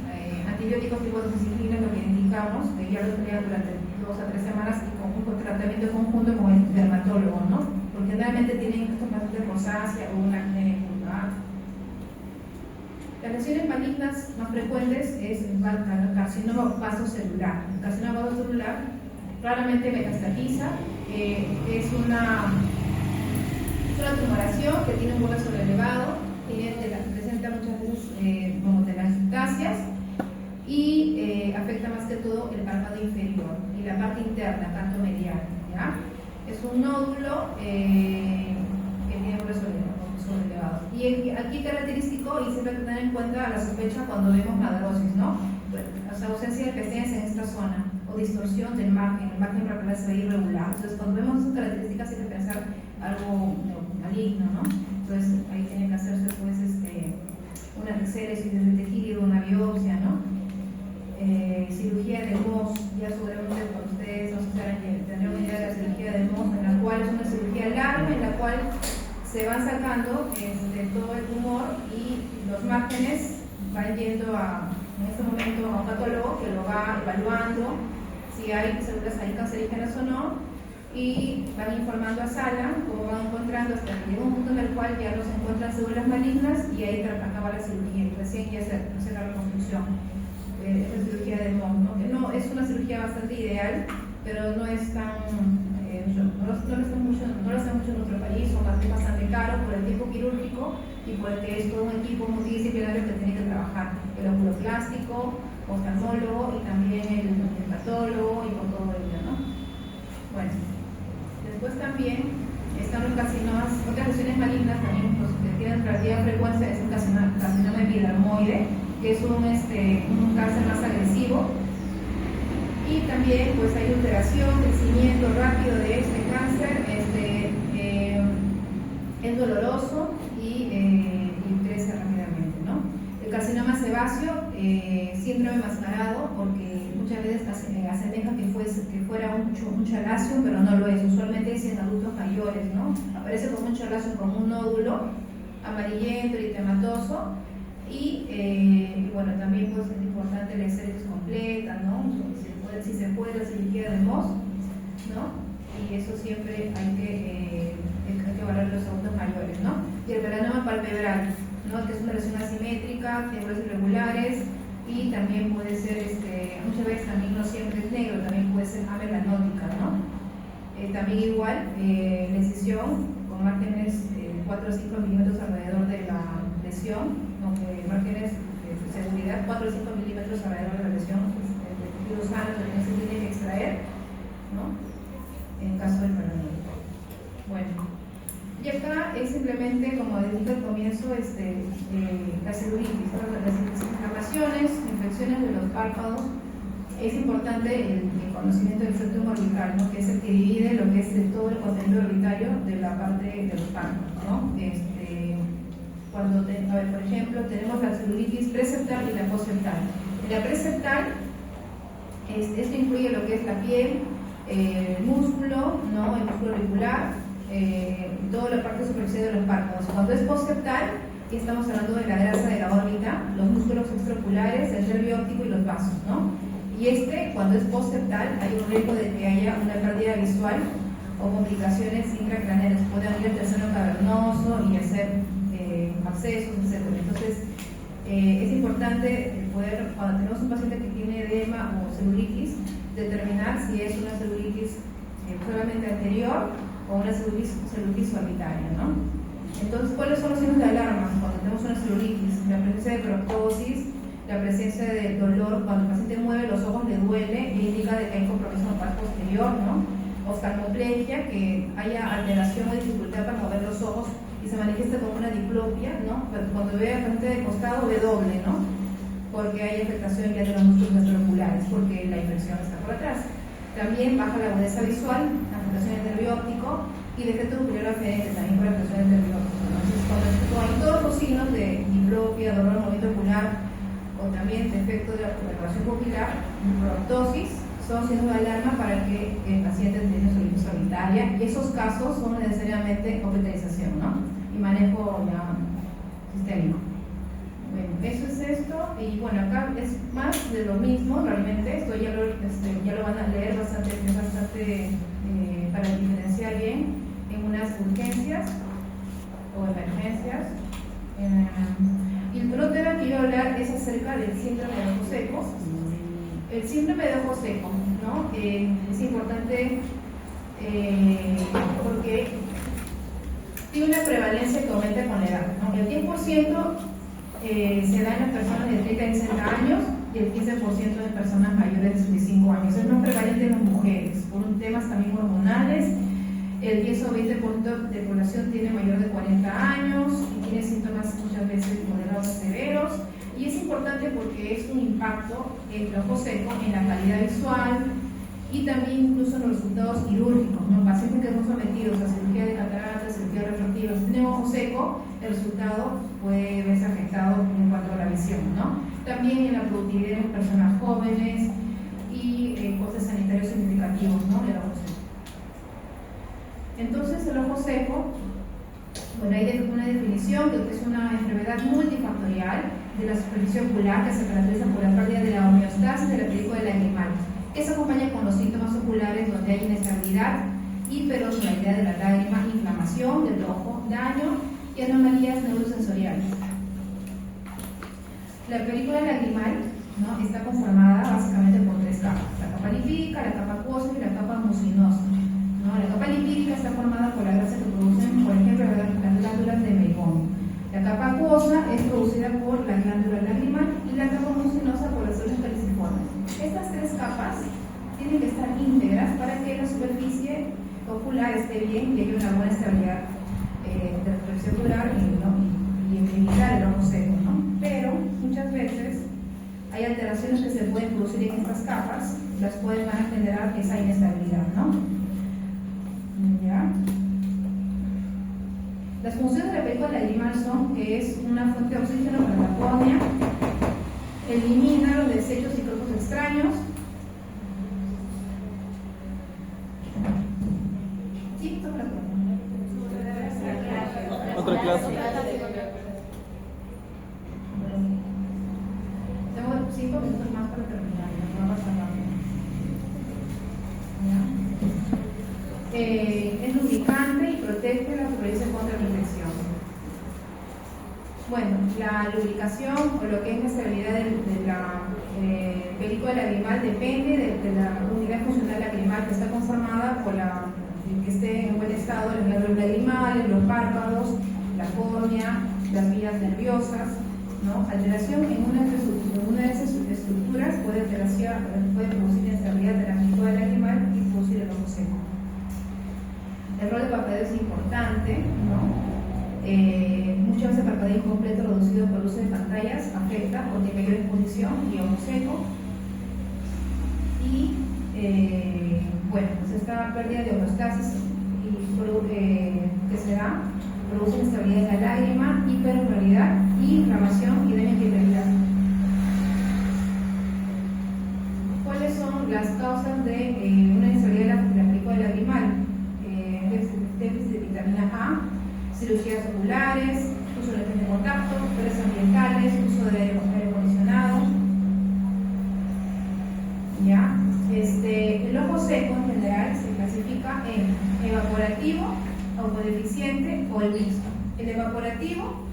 S1: antibióticos tipo doxiciclina, lo que indicamos, que ya lo emplean durante 2 a 3 semanas y con un tratamiento conjunto con el dermatólogo, ¿no? Porque generalmente tienen estos pacientes rosácea o un acné vulgar. Las lesiones malignas más frecuentes es el carcinoma vasocelular. El carcinoma vasocelular raramente metastatiza, es una tumoración que tiene un borde sobrelevado, presenta muchas veces telangiectasias y afecta más que todo el párpado inferior y la parte interna, tanto medial, ¿ya? Es un nódulo que tiene borde sobrelevado. Y aquí característico, y siempre hay que tener en cuenta la sospecha cuando vemos madrosis, ¿no? O sea, ausencia de pestañas en esta zona o distorsión del margen, el margen braquial se ve irregular. Entonces, cuando vemos esas características, hay que pensar algo maligno, ¿no? Entonces, ahí tiene que hacerse pues una exéresis de tejido, una biopsia, ¿no? Cirugía de MOS, ya seguramente con ustedes no se tendrán una idea de la cirugía de MOS, en la cual es una cirugía larga en la cual se van sacando todo el tumor y los márgenes van yendo en este momento a un patólogo que lo va evaluando si hay células ahí cancerígenas o no, y van informando a sala cómo van encontrando hasta que llega un punto en el cual ya no se encuentran células malignas y ahí acaba la cirugía y recién ya se hace la reconstrucción. Esta cirugía de MOS, ¿no? Que no es una cirugía bastante ideal, pero no es tan no lo hacen mucho en nuestro país, es bastante caro por el tiempo quirúrgico y porque es todo un equipo multidisciplinario que tiene que trabajar, el oculoplástico, oftalmólogo y también el dermatólogo y con todo ello, ¿no? Bueno, después también están los carcinomas, otras lesiones malignas también pues, que tienen relativa frecuencia, es un carcinoma epidermoide, que es un cáncer más agresivo. Y también pues hay alteración, crecimiento rápido de este cáncer, es doloroso y crece rápidamente, ¿no? El carcinoma sebáceo, síndrome mascarado, porque muchas veces asemeja que fuera un chalacio, pero no lo es. Usualmente es en adultos mayores, ¿no? Aparece como un chalacio, como un nódulo amarillento, eritematoso. Y bueno, también pues es importante la exéresis completa, ¿no? Si se puede la cirugía de MOS, ¿no? Y eso siempre hay que evaluar los adultos mayores, ¿no? Y el melanoma palpebral, ¿no? Que es una lesión asimétrica deformidad, triángulos irregulares, y también puede ser, muchas veces también no siempre es negro, también puede ser amelanótica, ¿no? También igual, la incisión con márgenes 4 o 5 milímetros alrededor de la lesión, aunque márgenes de seguridad 4 o 5 milímetros alrededor de la lesión, de tejidos sanos, también se tiene que extraer, ¿no? En caso del peroneo. Bueno, y acá es simplemente, como dije al comienzo, la celulitis, ¿no? Las inflamaciones, infecciones de los párpados. Es importante el conocimiento del septum orbital, ¿no? Que es el que divide lo que es todo el contenido orbitario de la parte de los párpados, ¿no? Por ejemplo, tenemos la celulitis preseptal y la postseptal. En la preseptal, esto incluye lo que es la piel, el músculo, ¿no? El músculo auricular, toda la parte superficial de los párpados. Cuando es postseptal, estamos hablando de la grasa de la órbita, los músculos extraoculares, el nervio óptico y los vasos, ¿no? Y cuando es postseptal, hay un riesgo de que haya una pérdida visual o complicaciones intracraneales. Puede abrir el seno cavernoso y hacer abscesos, etc. Entonces, es importante poder, cuando tenemos un paciente que tiene edema o celulitis, determinar si es una celulitis solamente anterior o una celulitis orbitaria, ¿no? Entonces, ¿cuáles son los signos de alarma cuando tenemos una celulitis? La presencia de proctosis, la presencia de dolor, cuando el paciente mueve los ojos le duele y indica de que hay compromiso en la parte posterior, ¿no? Oftalmoplegia, que haya alteración o dificultad para mover los ojos y se manifiesta como una diplopia, ¿no? Pero cuando ve al paciente de costado ve doble, ¿no? Porque hay afectación ya de los músculos extraoculares, porque la infección está por atrás. También baja la agudeza visual, afectación del nervio óptico y defecto ocular aferente, también por afectación del nervio óptico. Entonces, cuando todos los signos de diplopia, dolor, movimiento ocular, o también defecto de la relación pupilar, proctosis, son signos de alarma para que el paciente tenga celulitis orbitaria, y esos casos son necesariamente hospitalización, ¿no? Y manejo ya sistémico. Bueno, eso es esto, y bueno, acá es más de lo mismo, realmente, esto ya lo van a leer bastante para diferenciar bien en unas urgencias o emergencias. Y el otro tema que quiero hablar es acerca del síndrome de ojo seco. El síndrome de ojo seco, ¿no? Es importante porque tiene una prevalencia que aumenta con la edad, ¿no? El 10% se da en las personas de 30 a 60 años y el 15% en personas mayores de 65 años. Es más prevalente en las mujeres, por temas también hormonales. El 10 o 20% de población tiene mayor de 40 años y tiene síntomas muchas veces moderados o severos. Y es importante porque es un impacto en el ojo seco, en la calidad visual y también incluso en los resultados quirúrgicos, ¿no? Pacientes que son sometidos a cirugía de cataratas, cirugía refractiva, si tienen ojo seco, el resultado puede verse afectado en cuanto a la visión, ¿no? También en la productividad en personas jóvenes y costes sanitarios significativos, ¿no? Del ojo seco. Entonces, el ojo seco, bueno, hay una definición que es una enfermedad multifactorial de la superficie ocular que se caracteriza por la pérdida de la homeostasis de la película lagrimal, que se acompaña con los síntomas oculares donde hay inestabilidad, hiperosmolaridad de la lágrima, inflamación del ojo, daño y anomalías neurosensoriales. La película lagrimal, ¿no? Está conformada básicamente por tres capas: la capa lipídica, la capa acuosa y la capa mucinosa, ¿no? La capa lipídica está formada por la grasa que producen, por ejemplo, las glándulas de Meibomian. La capa acuosa es producida por la glándula lagrimal y la capa mucinosa por las células caliciformes. Estas tres capas tienen que estar íntegras para que la superficie ocular esté bien y haya una buena estabilidad de la superficie ocular y evitar el ojo seco, ¿no? Pero muchas veces hay alteraciones que se pueden producir en estas capas, las cuales van a generar esa inestabilidad, ¿no? ¿Ya? Las funciones de la película lagrimal son que es una fuente de oxígeno para la córnea, elimina los desechos y cuerpos extraños. Sí, toca la córnea.
S2: Otra clase.
S1: Tengo 5 minutos más para terminar, no va a pasar rápido. Es lubricante y protege la superficie contra la infección. Bueno, la lubricación o lo que es la estabilidad de la película lagrimal depende de la unidad funcional lagrimal que está conformada por que esté en buen estado las glándulas lagrimales, los párpados, la córnea, las vías nerviosas, ¿no? Alteración en una de esas estructuras puede producir inestabilidad de la película lagrimal y producir el ojo seco. El rol de parpadeo es importante, ¿no? Muchas veces el parpadeo incompleto reducido por el uso de pantallas afecta porque mayor exposición y ojo seco. Y bueno, pues esta pérdida de homeostasis que se da produce inestabilidad en la lágrima, hiperosmolaridad, inflamación y daño en vitalidad. ¿Cuáles son las causas de una inestabilidad de la película lagrimal? Déficit de vitamina A, cirugías oculares, uso de lentes de contacto, estrés ambientales, uso de aire acondicionado. ¿Ya? El ojo seco en general se clasifica en evaporativo, autodeficiente o el mixto. El evaporativo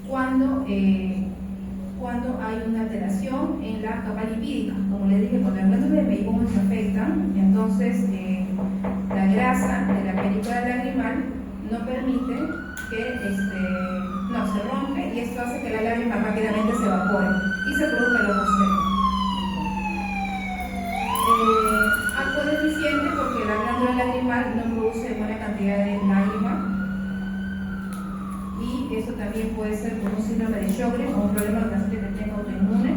S1: cuando hay una alteración en la capa lipídica. Como les dije, cuando las glándulas de Meibomian se afectan, entonces la grasa de la película lagrimal no permite que se rompe, y esto hace que la lágrima rápidamente se evapore y se produzca el ojo seco. Acto deficiente porque la glándula lagrimal no produce buena cantidad de lágrima, y eso también puede ser por un síndrome de Sjögren o un problema de paciente que tenga autoinmune,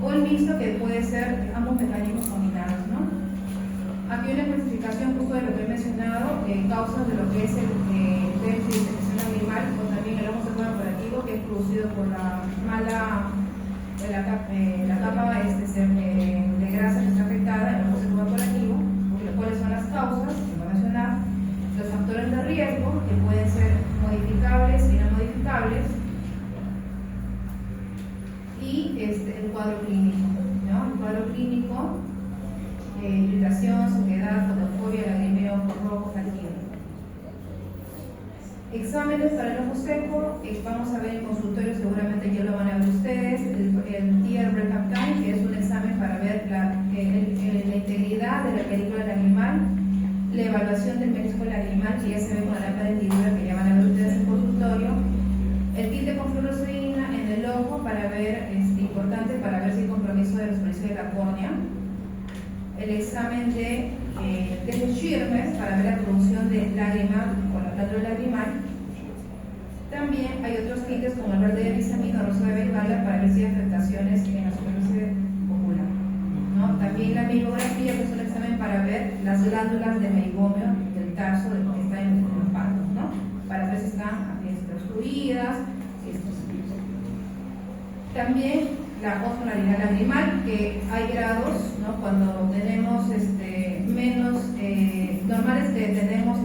S1: o el mixto, que puede ser ambos mecanismos combinados, ¿no? Aquí hay una clasificación justo de lo que he mencionado, causas de lo que es el déficit de secreción lagrimal, o también el ojo seco evaporativo, que es producido por la capa de grasa que está afectada en el ojo seco evaporativo. ¿Cuáles son las causas? Que voy a mencionar. Los factores de riesgo, que pueden ser modificables y no modificables, y el cuadro clínico, ¿no? El cuadro clínico, irritación, sequedad, fotofobia, lagrimeo, ojo rojo, fatiga. Exámenes para el ojo seco, vamos a ver en consultorio, seguramente ya lo van a ver ustedes, el Tear Breakup Time, que es un examen para ver la integridad de la película lagrimal, la evaluación del menisco lagrimal, que ya se ve con la lámpara de hendidura, que ya van a ver ustedes en consultorio, el tinte con fluoresceína en el ojo para ver, es importante para ver si hay compromiso de la superficie de la córnea, el examen de Schirmer para ver la producción de lágrima con la glándula lagrimal. También hay otros tintes como el verde de visamina o rosa de bengala para ver si hay afectaciones en la superficie ocular, ¿no? También la meigografía, que es un examen para ver las glándulas de meigomio del tarso de lo que está en los párpados, ¿no? Para ver si están obstruidas. También la osmolaridad lagrimal, que hay grados, ¿no? Cuando tenemos menos, normales que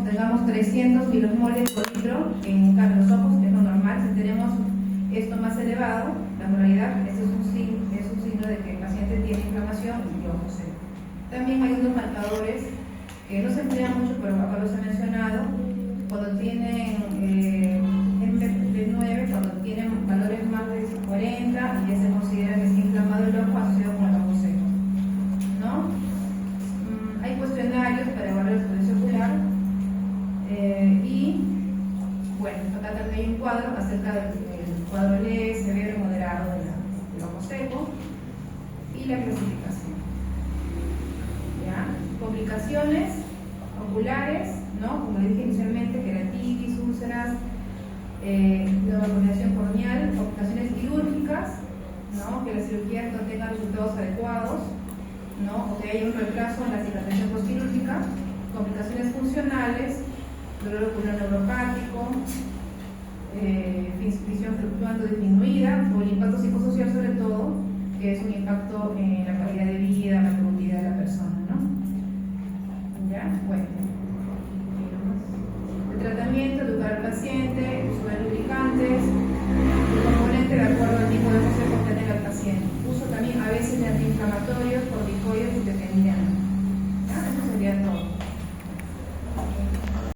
S1: tengamos 300 milosmoles por litro en los ojos, que es lo normal. Si tenemos esto más elevado, la osmolaridad, eso es un signo de que el paciente tiene inflamación y ojo seco. También hay unos marcadores que no se emplean mucho, pero acá los he mencionado, cuando tienen MP9, cuando tienen valores más de 40, y ya se considera que está inflamado el ojo asociado con el ojo seco, ¿no? Hay cuestionarios para evaluar la superficie ocular, y bueno, acá también hay un cuadro acerca del cuadro leve, severo y moderado del ojo seco, y la clasificación. ¿Ya? Complicaciones oculares, ¿no? Como dije inicialmente, queratitis, úlceras, la vacunación corneal, complicaciones quirúrgicas, ¿no? Que la cirugía no tenga resultados adecuados, ¿no? O que haya un retraso en la cicatrización postquirúrgica, complicaciones funcionales, dolor ocular neuropático, visión fluctuante o disminuida, o el impacto psicosocial sobre todo, que es un impacto en la calidad de vida, la productividad de la persona, ¿no? ¿Ya? Bueno. El tratamiento, educar al paciente, uso de lubricantes, el componente de acuerdo al tipo de ojo seco que tenga el paciente. Uso también a veces de antiinflamatorios, corticoides y dependientes. Eso sería todo.